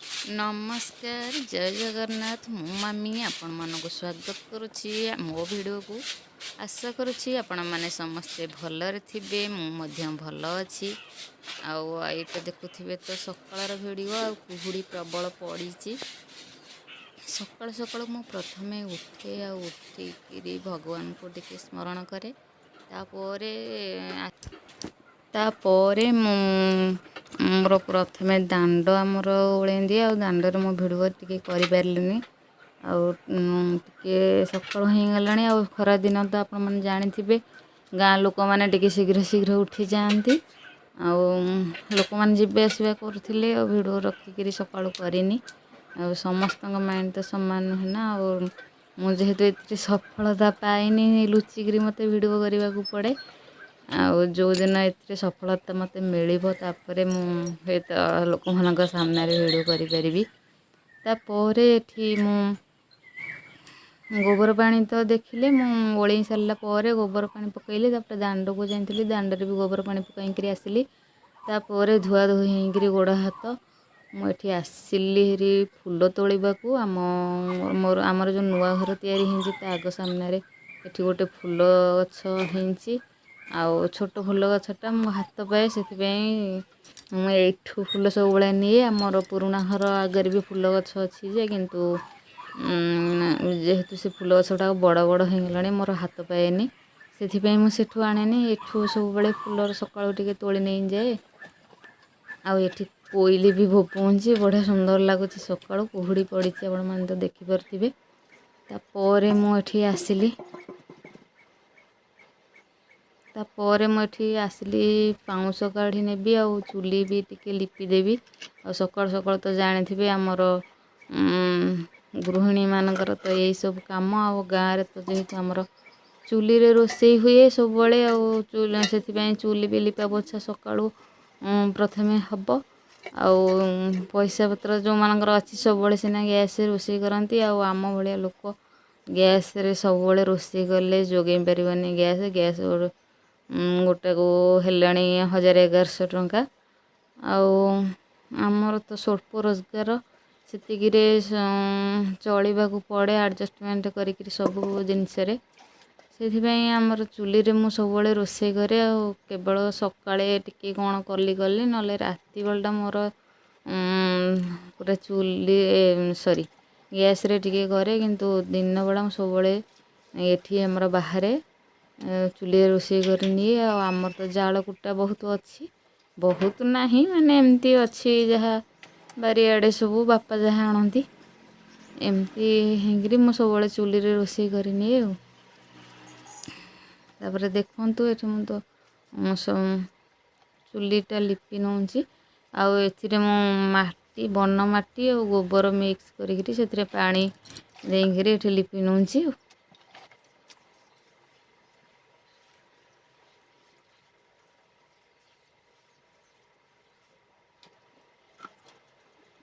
नमस्कार जय जगन्नाथ मु मामी आपण मानक स्वागत करुच्ची मो वीडियो को आशा करुच्ची आपण माने समस्ते भलरे थिबे मु मध्य भल अछि आईटा देखुथिबे तो सकाळर वीडियो आ कुहुडी प्रबल पड़ीची सकाळ सकाळ मु प्रथमे उठे आ उठिकी भगवान को टिके स्मरण करे तापरे मोर प्रथमे दांड आमर ओलें दिए आ दांडर मो भिडियो टिके करि पारलिनी टिके सकाळ हो गलानी आ खरा दिन तो आपण माने जानिथिबे गाँ लोक माने टिके शीघ्र शीघ्र उठी जाती आ लोक माने जिबे आसबा करथिले आ भिडियो रखिकी सकाळ करिनी आ समस्त माइंड तो समान नुहे ना मु जेहेतु एते सफलता पाइनी लुचिकी मते भिडियो करने को पड़े जो दिन ए सफलता मत मिल लोक मान सामने भिडियो करी मु गोबर पानी तो देखिले ओल सारा गोबर पानी पकईली दांड को जाइली दांडे भी गोबर पानी पकईकरी आसली तापर धुआ धुई होकर गोड़ हाथ मुझे आसली हेरी फूल तोड़ा मोर आमर जो नुआ घर या आग सामने एठी गोटे फूल गछ होती आउ छोट फूल गछटा मो हाथ पाए से मुठू फूल सब बड़े निए आमर पुराणा घर आगे भी फूल गछ अच्छी जे किंतु जेहेतु से फूल गछटा बड़ बड़ हो गलानी मोर हाथ पाएनी से मुझे आनेनी एठू सब बड़े फूल सकाळू टिके तोड़ी नहीं जाए आठी कोईली भी भोपुची बढ़िया सुंदर लगुच सकाळू कुहुड़ी पड़ी आपण मैंने तो देखिपे तापर मुझे आसली तापर मुझे आसली पाउँश काढ़ी नेबी आ चुली भी टिके लिपिदेवी आ सकाळ सकाळ तो जानी आमर गृहिणी मानकर तो यही सब कम आ गाँव रे तो जेहेतु आमर चुली रे रोषे हुए सब बड़े से चुली भी लिपा पोछा सकाळू प्रथमे हम पैसा पत्र जो मानकर अच्छी सब बड़े सीना गैस रोषे करती आम भाया लोक गैस रे सब बड़े रोषे कले जोगई पारनी गैस गोटे को हेलाणी 1100 टंका आमर तो स्वल्प रोजगार सेतिकी चलवा पड़े एडजस्टमेंट करी सब जिनस से आमर चुली रे मु सब रोषे करे केवल सकाळे टिके कौन कली कली ना राति बेलटा मोर पूरा चुली सॉरी गैस रे टिके करे किंतु दिन बेला सब ये आमर बाहर चुली रोषे करनी आमर तो जाल कुटा बहुत अच्छी बहुत नहीं माने एमती अच्छी जहाँ बारियाड़े सब बापा जहाँ आणती एमती हेंगी मु सब चुली रे रोषे करनी तापर देखु ये मु तो चुलीटा लिपि नौची आटी बन माटी और गोबर मिक्स करी पानी देकर लिपि नौची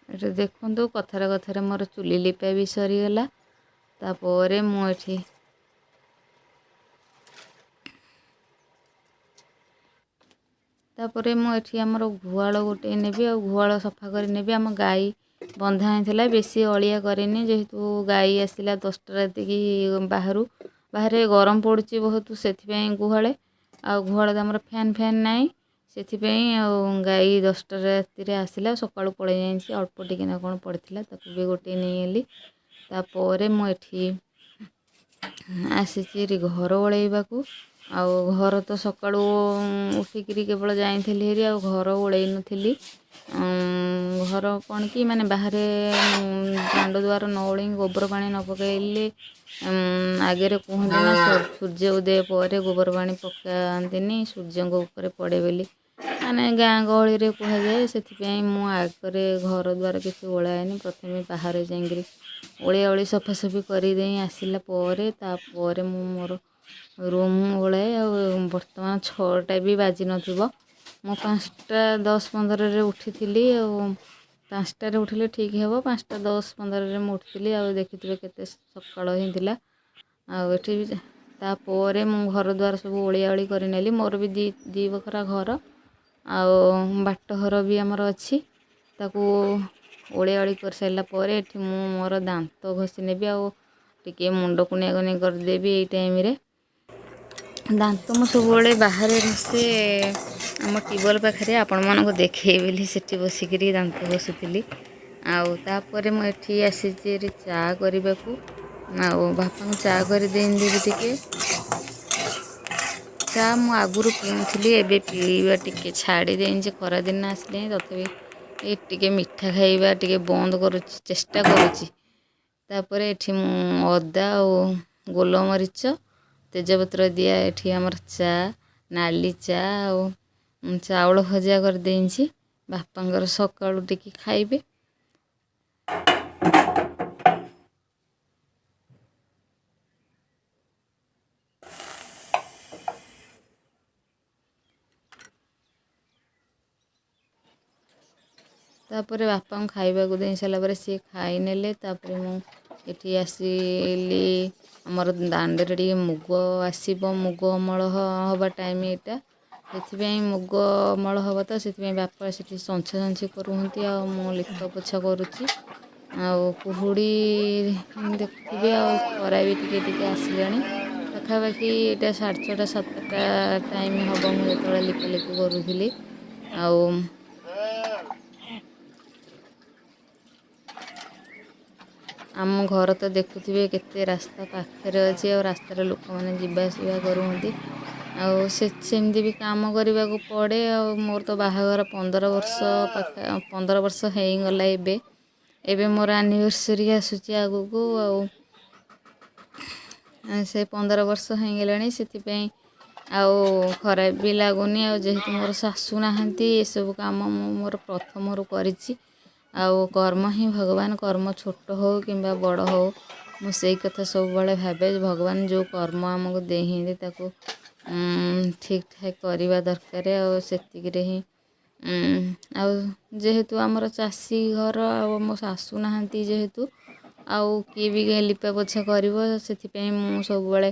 ये देखु कथार कथार मोर चुली लिपा भी सरीगला तापर मुझे तापर मुझे आमर गुहाल गोटे नेबी आ गुहाल सफा कर नेबी आम गाई बंधा होता बेसी अलिया करेनि जेहेतु गाई आसला 10टा राति बाहर बाहर गरम पड़ुची बहुत से गुहाले आ गुहाल आमर फैन फैन नाई से गाई 10टा राति आसला सकाळू पड़े जाइए अल्प टिके कौन पड़ता भी गोटे नहीं तापर मुझे आसी घर ओल्वा घर तो सकाळू उठिकी केवल जाइली हेरी घर ओल्ई नी घर कौन कि माने बाहर दांड द्वार न ओल्ल गोबर पानी न पकईले आगे कहते ना सूर्य उदय पर गोबर पानी पकाती सूर्य ऊपर पड़े बोली माने गाँ गहली रे कहुए से आगे घर द्वार किसी ओलाएनि प्रथम बाहर जाइए ओलिया ओली सफासफी करदे आसला तापर मु मोर रूम ओलाए बर्तमान 6टा भी बाजि नथिबो मु 5टा 10-15 उठी 5टार उठिले ठीक हे 5टा 10-15 उठी देखिए केते सकाळ होता तापर मु घर द्वार सब ओलिया ओली करनेली मोर भी दी बखरा घर बाट घर भी आमर अच्छी ताकू ଓଳେଆଳି କରିସାରିଲା ପରେ ଏଠି ମୁଁ ମୋର ଦାନ୍ତ ଘଷି ନେବି ଆଉ ଟିକେ ମୁଣ୍ଡ କୁଣ୍ଡିଆ କୁଣ୍ଡି କରିଦେବି। ଏଇ ଟାଇମ୍ରେ ଦାନ୍ତ ମୁଁ ସବୁବେଳେ ବାହାରେ ଘଷେ ଆମ ଟ୍ୟୁବଲ୍ ପାଖରେ, ଆପଣମାନଙ୍କୁ ଦେଖେଇ ବୋଲି ସେଠି ବସିକିରି ଦାନ୍ତ ଘଷୁଥିଲି। ଆଉ ତାପରେ ମୁଁ ଏଠି ଆସିଛି ଏଠି ଚା କରିବାକୁ, ଆଉ ବାପାଙ୍କୁ ଚା କରି ଦେଇଦେବି ଟିକେ। ଚା ମୁଁ ଆଗରୁ ପିଉଥିଲି, ଏବେ ପିଇବା ଟିକେ ଛାଡ଼ି ଦେଇଛି ଖରାଦିନ ଆସିଲେଣି, ତଥାପି ଏଇ ଟିକେ ମିଠା ଖାଇବା ଟିକେ ବନ୍ଦ କରୁଛି, ଚେଷ୍ଟା କରୁଛି। ତାପରେ ଏଠି ମୁଁ ଅଦା ଆଉ ଗୋଲମରିଚ ତେଜପତ୍ର ଦିଆ ଏଠି ଆମର ଚା, ନାଲି ଚା ଆଉ ଚାଉଳ ଭଜା କରିଦେଇଛି, ବାପାଙ୍କର ସକାଳୁ ଟିକେ ଖାଇବେ। ତାପରେ ବାପାଙ୍କୁ ଖାଇବାକୁ ଦେଇ ସାରିଲା ପରେ ସିଏ ଖାଇନେଲେ। ତାପରେ ମୁଁ ଏଠି ଆସିଲି, ଆମର ଦାଣ୍ଡରେ ଟିକେ ମୁଗ ଆସିବ, ମୁଗ ଅମଳ ହବା ଟାଇମ୍ ଏଇଟା, ସେଥିପାଇଁ ମୁଗ ଅମଳ ହବ ତ ସେଥିପାଇଁ ବାପା ସେଠି ସଞ୍ଛା ସଞ୍ଚି କରୁଛନ୍ତି ଆଉ ମୁଁ ଲିପା ପୋଛା କରୁଛି। ଆଉ କୁହୁଡ଼ି ଦେଖୁଥିବେ, ଆଉ ଖରା ବି ଟିକେ ଟିକେ ଆସିଲାଣି। ପାଖାପାଖି ଏଇଟା 6:30 7ଟା ଟାଇମ୍ ହବ ମୁଁ ଯେତେବେଳେ ଲିପାଲିପି କରୁଥିଲି। ଆଉ ଆମ ଘର ତ ଦେଖୁଥିବେ କେତେ ରାସ୍ତା ପାଖରେ ଅଛି, ଆଉ ରାସ୍ତାରେ ଲୋକମାନେ ଯିବା ଆସିବା କରୁଛନ୍ତି। ଆଉ ସେମିତି ବି କାମ କରିବାକୁ ପଡ଼େ। ଆଉ ମୋର ତ ବାହାଘର 15 ବର୍ଷ ହେଇଗଲା। ଏବେ ମୋର ଆନିଭର୍ସରୀ ଆସୁଛି ଆଗକୁ, ଆଉ ସେ 15 ବର୍ଷ ହେଇଗଲାଣି। ସେଥିପାଇଁ ଆଉ ଖରାପ ବି ଲାଗୁନି। ଆଉ ଯେହେତୁ ମୋର ଶାଶୁ ନାହାନ୍ତି, ଏସବୁ କାମ ମୁଁ ମୋର ପ୍ରଥମରୁ କରିଛି। ଆଉ କର୍ମ ହିଁ ଭଗବାନ, କର୍ମ ଛୋଟ ହଉ କିମ୍ବା ବଡ଼ ହଉ, ମୁଁ ସେଇ କଥା ସବୁବେଳେ ଭାବେ। ଭଗବାନ ଯେଉଁ କର୍ମ ଆମକୁ ଦେଇଛନ୍ତି ତାକୁ ଠିକ୍ ଠାକ୍ କରିବା ଦରକାର। ଆଉ ସେତିକିରେ ହିଁ ଆଉ ଯେହେତୁ ଆମର ଚାଷୀ ଘର, ଆଉ ମୋ ଶାଶୁ ନାହାନ୍ତି ଯେହେତୁ, ଆଉ କିଏ ବି ଲିପା ପୋଛା କରିବ, ସେଥିପାଇଁ ମୁଁ ସବୁବେଳେ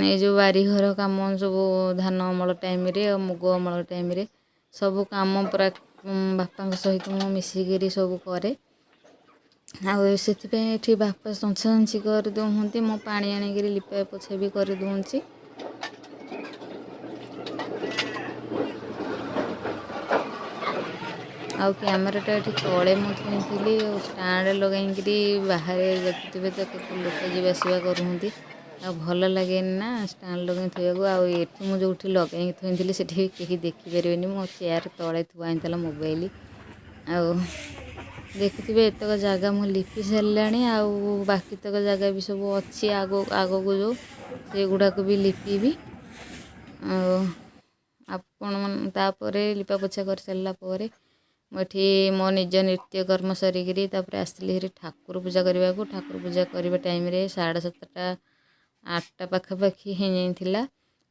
ଏଇ ଯେଉଁ ବାରିଘର କାମ ସବୁ ଧାନ ଅମଳ ଟାଇମ୍ରେ ଆଉ ମୁଗ ଅମଳ ଟାଇମ୍ରେ ସବୁ କାମ ପୁରା ବାପାଙ୍କ ସହିତ ମୁଁ ମିଶିକିରି ସବୁ କରେ। ଆଉ ସେଥିପାଇଁ ଏଠି ବାପା ସଞ୍ଛା ସଞ୍ଚି କରିଦେଉଛନ୍ତି, ମୁଁ ପାଣି ଆଣିକିରି ଲିପା ପୋଛା ବି କରିଦେଉଛି। ଆଉ କ୍ୟାମେରାଟା ଏଠି ତଳେ ମୁଁ ଥୋଇଥିଲି, ଆଉ ଷ୍ଟାଣ୍ଡ ଲଗାଇକିରି ବାହାରେ ଦେଖୁଥିବେ ତ କେତେ ଲୋକ ଯିବା ଆସିବା କରୁଛନ୍ତି। ଆଉ ଭଲ ଲାଗେନି ନା ଷ୍ଟାଣ୍ଡ ଲଗାଇ ଥୋଇବାକୁ। ଆଉ ଏଠି ମୁଁ ଯେଉଁଠି ଲଗାଇକି ଥୋଇଥିଲି ସେଠି କେହି ଦେଖିପାରିବେନି, ମୋ ଚେୟାର ତଳେ ଥୁଆ ହେଇଥିଲା ମୋବାଇଲ। ଆଉ ଦେଖୁଥିବେ ଏତକ ଜାଗା ମୁଁ ଲିପି ସାରିଲାଣି, ଆଉ ବାକି ତକ ଜାଗା ବି ସବୁ ଅଛି ଆଗକୁ ଯେଉଁ, ସେଗୁଡ଼ାକୁ ବି ଲିପିବି। ଆଉ ତାପରେ ଲିପା ପୋଛା କରିସାରିଲା ପରେ ମୁଁ ଏଠି ମୋ ନିଜ ନିତ୍ୟକର୍ମ ସାରିକିରି ତାପରେ ଆସିଲି ହେରି ଠାକୁର ପୂଜା କରିବାକୁ। ଠାକୁର ପୂଜା କରିବା ଟାଇମ୍ରେ 7:30 8ଟା ପାଖାପାଖି ହେଇଯାଇଥିଲା।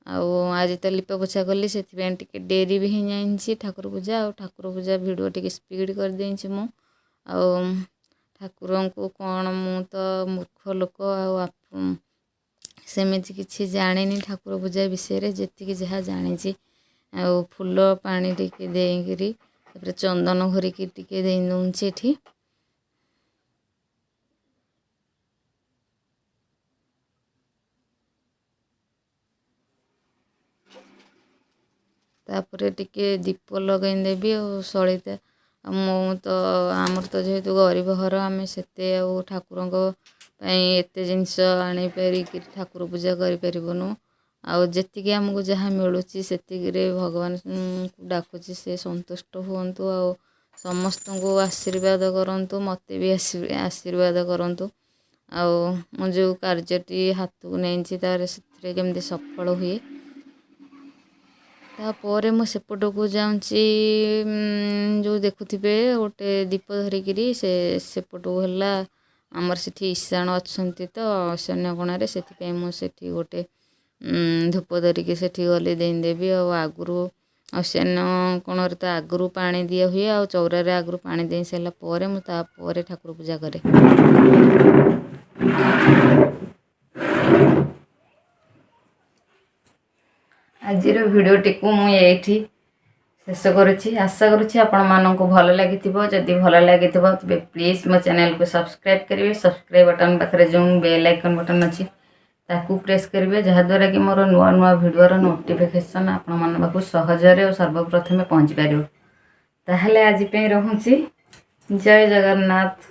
ଆଉ ଆଜି ତ ଲିପା ପୋଛା କଲି, ସେଥିପାଇଁ ଟିକେ ଡେରି ବି ହେଇଯାଇଛି ଠାକୁର ପୂଜା। ଆଉ ଠାକୁର ପୂଜା ଭିଡ଼ିଓ ଟିକେ ସ୍ପିଡ଼ କରିଦେଇଛି ମୁଁ। ଆଉ ଠାକୁରଙ୍କୁ କ'ଣ, ମୁଁ ତ ମୂର୍ଖ ଲୋକ, ଆଉ ସେମିତି କିଛି ଜାଣିନି ଠାକୁର ପୂଜା ବିଷୟରେ। ଯେତିକି ଯାହା ଜାଣିଛି, ଆଉ ଫୁଲ ପାଣି ଟିକେ ଦେଇକିରି ତାପରେ ଚନ୍ଦନ ଘୋରିକି ଟିକେ ଦେଇ ଦେଉଛି ଏଠି। ତାପରେ ଟିକେ ଦୀପ ଲଗାଇଦେବି ଆଉ ସଳିତା। ଆଉ ଆମର ତ ଯେହେତୁ ଗରିବ ଘର, ଆମେ ସେତେ ଆଉ ଠାକୁରଙ୍କ ପାଇଁ ଏତେ ଜିନିଷ ଆଣିପାରିକିରି ଠାକୁର ପୂଜା କରିପାରିବୁନୁ। ଆଉ ଯେତିକି ଆମକୁ ଯାହା ମିଳୁଛି ସେତିକିରେ ଭଗବାନଙ୍କୁ ଡାକୁଛି ସେ ସନ୍ତୁଷ୍ଟ ହୁଅନ୍ତୁ, ଆଉ ସମସ୍ତଙ୍କୁ ଆଶୀର୍ବାଦ କରନ୍ତୁ, ମୋତେ ବି ଆଶୀର୍ବାଦ କରନ୍ତୁ। ଆଉ ମୁଁ ଯେଉଁ କାର୍ଯ୍ୟଟି ହାତକୁ ନେଇଛି ସେଥିରେ କେମିତି ସଫଳ ହୁଏ। ତାପରେ ମୁଁ ସେପଟକୁ ଯାଉଛି, ଯେଉଁ ଦେଖୁଥିବେ ଗୋଟେ ଦୀପ ଧରିକିରି ସେପଟକୁ ହେଲା ଆମର ସେଠି ଇଶାଣ ଅଛନ୍ତି ତ ଈଶାନ୍ୟ କୋଣରେ, ସେଥିପାଇଁ ମୁଁ ସେଠି ଗୋଟେ ଧୂପ ଧରିକି ସେଠି ଗଲି ଦେଇଦେବି। ଆଉ ଆଗରୁ ଈଶାନ୍ୟ କୋଣରେ ତ ଆଗରୁ ପାଣି ଦିଆ ହୁଏ, ଆଉ ଚଉରାରେ ଆଗରୁ ପାଣି ଦେଇ ସାରିଲା ପରେ ମୁଁ ତାପରେ ଠାକୁର ପୂଜା କରେ। ଆଜିର ଭିଡ଼ିଓଟିକୁ ମୁଁ ଏଇଠି शेष करुच्ची। आशा करुच्ची आपण मानक भल लगी जदि भल लगी तेज प्लीज मो चैनल को सब्सक्राइब करेंगे। सब्सक्राइब बटन पाखे जो बेल आइकन बटन अच्छी ताकू प्रेस करेंगे जहाद्वारा कि मोर नुआ नुआ भिडियोर नोटिफिकेशन आपण मन पाखु सहजरे और सर्वप्रथमे पहुँची पार। ताहले आज रोचे जय जगन्नाथ।